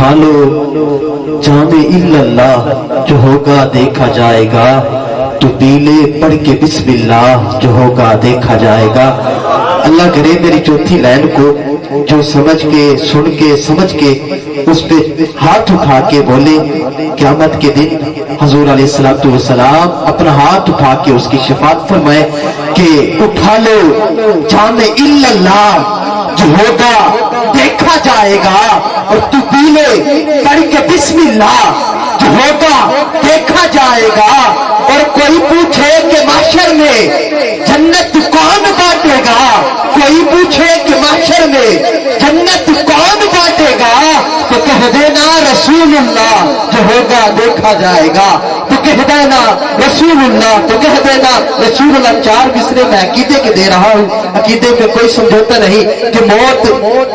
اٹھا لو جام اللہ جو ہوگا دیکھا جائے گا، تو پیلے پڑھ کے بسم اللہ جو ہوگا دیکھا جائے گا۔ اللہ کرے میری چوتھی لائن کو جو سمجھ کے سن کے سمجھ کے اس پہ ہاتھ اٹھا کے بولے، قیامت کے دن حضور علیہ السلام اپنا ہاتھ اٹھا کے اس کی شفاعت فرمائے کہ اٹھا لو جام اللہ جو ہوگا دیکھا جائے گا، اور تو پیلے پڑھ کے بسم اللہ جو ہوگا دیکھا جائے گا۔ اور کوئی پوچھے کہ محشر میں جنت کون بانٹے گا، کوئی پوچھے کہ محشر میں جنت کون بانٹے گا، تو کہہ دینا رسول اللہ جو ہوگا دیکھا جائے گا، تو کہہ دینا رسول اللہ، تو کہہ دینا رسول اللہ۔ 4 مصرے میں عقیدے کے دے رہا ہوں، عقیدے میں کوئی سمجھوتا نہیں کہ موت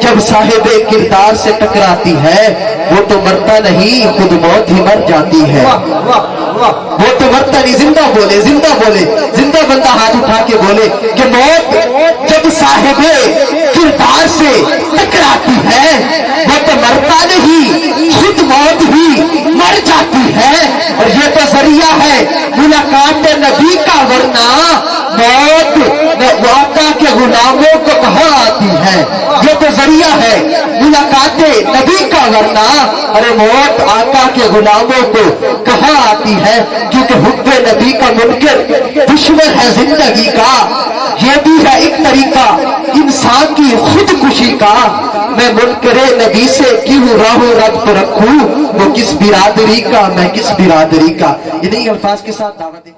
جب صاحب کردار سے ٹکراتی ہے وہ تو مرتا نہیں، خود موت ہی مر جاتی ہے۔ وہ تو مرتا نہیں، زندہ بولے زندہ بولے، زندہ بندہ ہاتھ اٹھا کے بولے کہ موت جب صاحب کردار سے ٹکراتی ہے وہ تو مرتا نہیں، خود موت ہی مر جاتی ہے۔ اور یہ تو ذریعہ ہے ملاقات نبی کا، ورنہ موت آقا کے غلاموں کو کہاں آتی ہے؟ یہ تو ذریعہ ہے ملاقات نبی کا، ورنہ ارے موت آقا کے غلاموں کو کہاں آتی ہے؟ کیونکہ حب نبی کا منکر دشمن ہے زندگی کا۔ یہ بھی ہے ایک طریقہ انسان کی خودکشی کا، میں منکر نبی سے کیوں راہ رب رکھوں، وہ کس برادری کا میں کس برادری کا۔ انہی الفاظ کے ساتھ دعوت